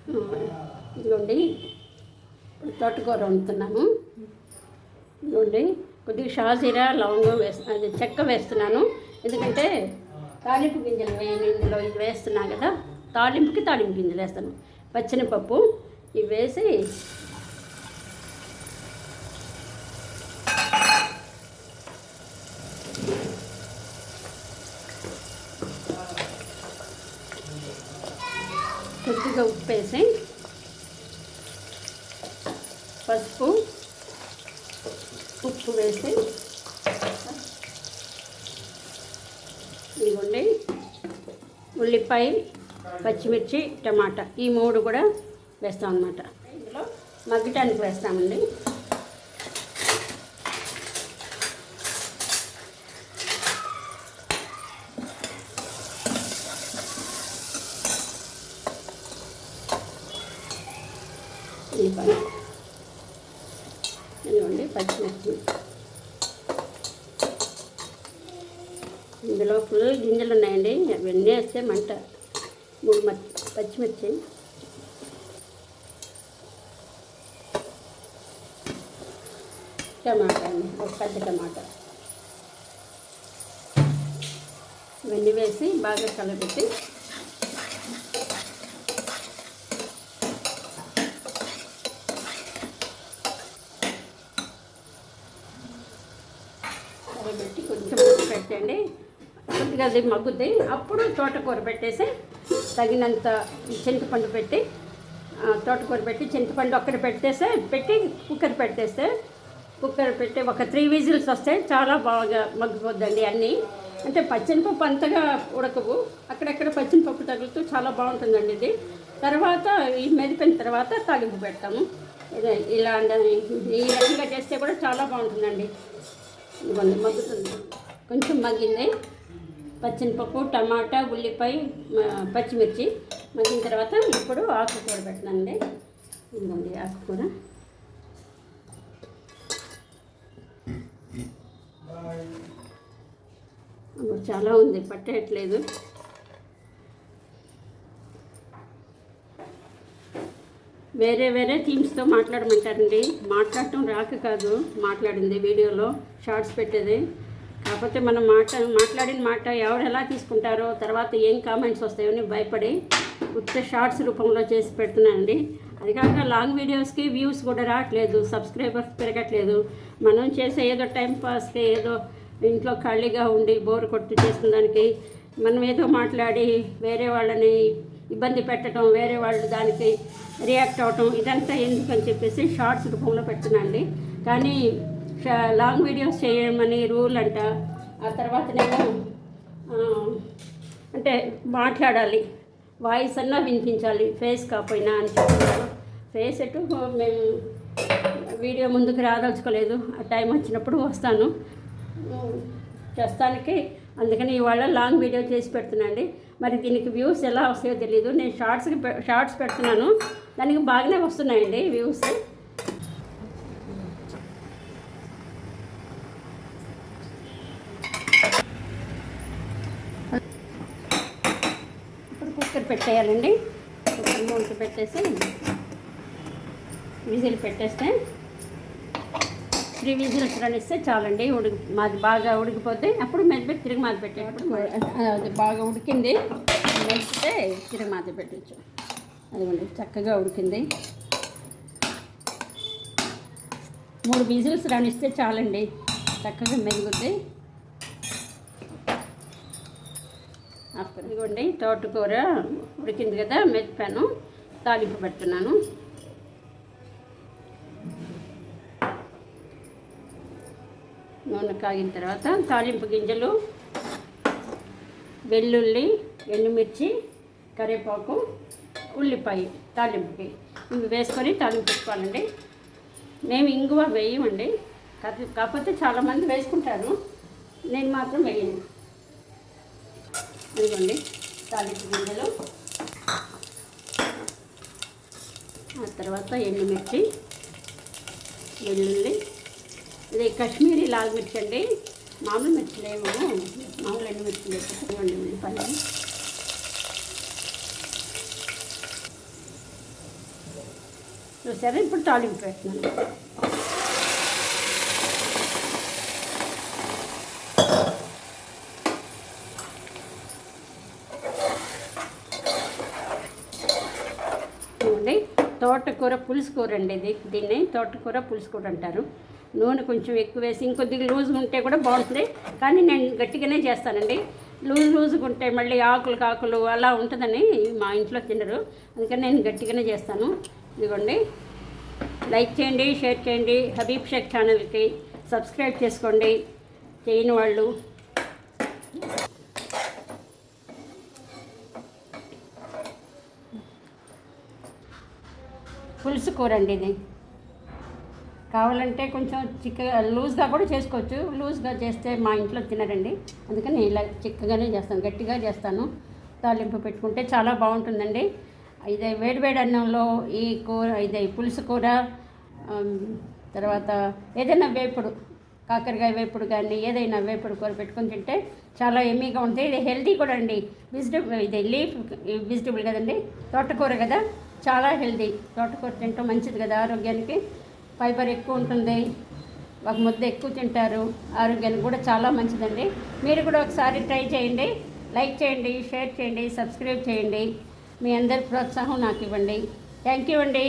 ఇదిగోండి తోటకూర వండుతున్నాను. ఇదిగోండి కొద్దిగా షాజీరా లవంగం అది చెక్క వేస్తున్నాను. ఎందుకంటే తాలింపు గింజలు ఇందులో ఇది వేస్తున్నాను కదా, తాలింపు గింజలు వేస్తాను. పచ్చెనపప్పు ఇవి వేసి కొద్దిగా ఉప్పు వేసి పసుపు ఉప్పు వేసి ఇదిగోండి ఉల్లిపాయ పచ్చిమిర్చి టమాటా ఈ 3 కూడా వేస్తాం అన్నమాట. ఇందులో మగ్గటానికి వేస్తామండి. ఉల్లిపాయ ఇదిగోండి పచ్చిమిర్చి ఇందులో ఫుల్ గింజలు ఉన్నాయండి, అవన్నీ వేస్తే మంట. 3 పచ్చిమిర్చి టమాటా అండి, ఒక పెద్ద టమాటా ఇవన్నీ వేసి బాగా కలబెట్టి కొంచెం పెట్టండి. కొద్దిగా అది మగ్గుద్ది. అప్పుడు తోటకూర పెట్టేసి తగినంత చింతపండు పెట్టి తోటకూర పెట్టి చింతపండు ఒక్కటి పెట్టి కుక్కర్ పెట్టి ఒక 3 విజిల్స్ వస్తే చాలా బాగా మగ్గిపోద్దండి. అన్నీ అంటే పచ్చెనపప్పు అంతగా ఉడకవు, అక్కడక్కడ పచ్చెనపప్పు తగులుతూ చాలా బాగుంటుందండి ఇది. తర్వాత ఈ మెదిపిన తర్వాత తాలింపు పెడతాము. ఇలా ఈ రకంగా చేస్తే కూడా చాలా బాగుంటుందండి. ఇవన్నీ మగ్గుతుంది, కొంచెం మగ్గింది. పచ్చెనపప్పు టమాటా ఉల్లిపాయ పచ్చిమిర్చి మగ్గిన తర్వాత ఇప్పుడు ఆకుకూర పెట్టానండి. ఇదిగోండి ఆకుకూర చాలా ఉంది, పట్టేయట్లేదు. వేరే థీమ్స్తో మాట్లాడమంటారండి. మాట్లాడటం రాక కాదు మాట్లాడింది, వీడియోలో షార్ట్స్ పెట్టేది. కాకపోతే మనం మాట్లాడిన మాట ఎవరు ఎలా తీసుకుంటారో, తర్వాత ఏం కామెంట్స్ వస్తాయో అని భయపడి ఉత్త షార్ట్స్ రూపంలో చేసి పెడుతున్నానండి. అది కాక లాంగ్ వీడియోస్కి వ్యూస్ కూడా రావట్లేదు, సబ్స్క్రైబర్స్ పెరగట్లేదు. మనం చేసే ఏదో టైంపాస్కి ఏదో ఇంట్లో ఖాళీగా ఉండి బోర్ కొట్టి చేసిన దానికి మనం ఏదో మాట్లాడి వేరే వాళ్ళని ఇబ్బంది పెట్టడం, వేరే వాళ్ళు దానికి రియాక్ట్ అవటం, ఇదంతా ఎందుకని చెప్పేసి షార్ట్స్ రూపంలో పెడుతున్నాండి. కానీ లాంగ్ వీడియోస్ చేయమని రూల్ అంట. ఆ తర్వాతనేమో అంటే మాట్లాడాలి, వాయిస్ అన్నా వినిపించాలి, ఫేస్ కాకపోయినా అని చెప్తున్నారు. ఫేస్ ఎటు మేము వీడియో ముందుకు రాదలుచుకోలేదు, ఆ టైం వచ్చినప్పుడు వస్తాను చేస్తానికి. అందుకని ఇవాళ లాంగ్ వీడియో చేసి పెడుతున్నాండి. మరి దీనికి వ్యూస్ ఎలా వస్తాయో తెలీదు. నేను షార్ట్స్ పెడుతున్నాను, దానికి బాగానే వస్తున్నాయండి వ్యూస్. ఇప్పుడు కుక్కర్ పెట్టేయాలండి. కుక్కర్ మూత పెట్టేసి విజిల్ పెట్టేస్తే 3 విజిల్స్ రానిస్తే చాలండి. మాది బాగా ఉడికిపోతే అప్పుడు మెదిపెట్టి తిరిగి మాది పెట్టేటప్పుడు అది బాగా ఉడికింది మెదిపితే తిరిగి మాది పెట్టచ్చు. అదిగోండి చక్కగా ఉడికింది. 3 విజిల్స్ రానిస్తే చాలండి, చక్కగా మెరుగుద్ది. ఇదిగోండి తోటకూర ఉడికింది కదా, మెదిపాను, తాలింపు పెడుతున్నాను. నూనె కాగిన తర్వాత తాలింపు గింజలు, వెల్లుల్లి, ఎండుమిర్చి, కరివేపాకు, ఉల్లిపాయ తాలింపుకి ఇవి వేసుకొని తాలింపు పెట్టుకోవాలండి. మేము ఇంగువ వేయమండి, కాకపోతే చాలామంది వేసుకుంటారు, నేను మాత్రం వేయను. ఇదిగోండి తాలింపు గింజలు, ఆ తర్వాత ఎండుమిర్చి, వెల్లుల్లి, ఇది కాశ్మీరీ లాల్ మిర్చి అండి, మామూలు మిర్చి లేవు, మామూలు ఎండుమిర్చి లేవు. ఉల్లిపాయలు చూసారా, ఇప్పుడు తాలింపు పెడుతున్నాను. తోటకూర పులుసు కూర అండి ఇది. దీన్ని తోటకూర పులుసు కూర అంటారు. నూనె కొంచెం ఎక్కువ వేసి ఇంకొద్దిగా లూజ్గా ఉంటే కూడా బాగుంటుంది, కానీ నేను గట్టిగానే చేస్తానండి. లూజ్గా ఉంటే మళ్ళీ ఆకులు అలా ఉంటుందని మా ఇంట్లో తినరు, అందుకని నేను గట్టిగానే చేస్తాను. ఇదిగోండి, లైక్ చేయండి, షేర్ చేయండి, హబీబ్ షేక్ ఛానల్కి సబ్స్క్రైబ్ చేసుకోండి చేయని వాళ్ళు. పులుసు కూర అండి ఇది. కావాలంటే కొంచెం లూజ్గా కూడా చేసుకోవచ్చు. లూజ్గా చేస్తే మా ఇంట్లో తినరండి, అందుకని ఇలా చిక్కగానే చేస్తాను, గట్టిగా చేస్తాను. తాలింపు పెట్టుకుంటే చాలా బాగుంటుందండి. ఇది వేడివేడి అన్నంలో ఈ కూర, ఇది పులుసు కూర, తర్వాత ఏదైనా వేపుడు, కాకరకాయ వేపుడు కానీ ఏదైనా వేపుడు కూర పెట్టుకొని తింటే చాలా ఎమ్మీగా ఉంటుంది. ఇది హెల్తీ కూడా అండి. ఇది వెజిటబుల్ కదండి, తోటకూర కదా, చాలా హెల్తీ. తోటకూర తింటాం మంచిది కదా ఆరోగ్యానికి. ఫైబర్ ఎక్కువ ఉంటుంది, ఒక ముద్ద ఎక్కువ తింటారు, ఆరోగ్యానికి కూడా చాలా మంచిదండి. మీరు కూడా ఒకసారి ట్రై చేయండి. లైక్ చేయండి, షేర్ చేయండి, సబ్స్క్రైబ్ చేయండి. మీ అందరి ప్రోత్సాహం నాకు ఇవ్వండి. థ్యాంక్ యూ అండి.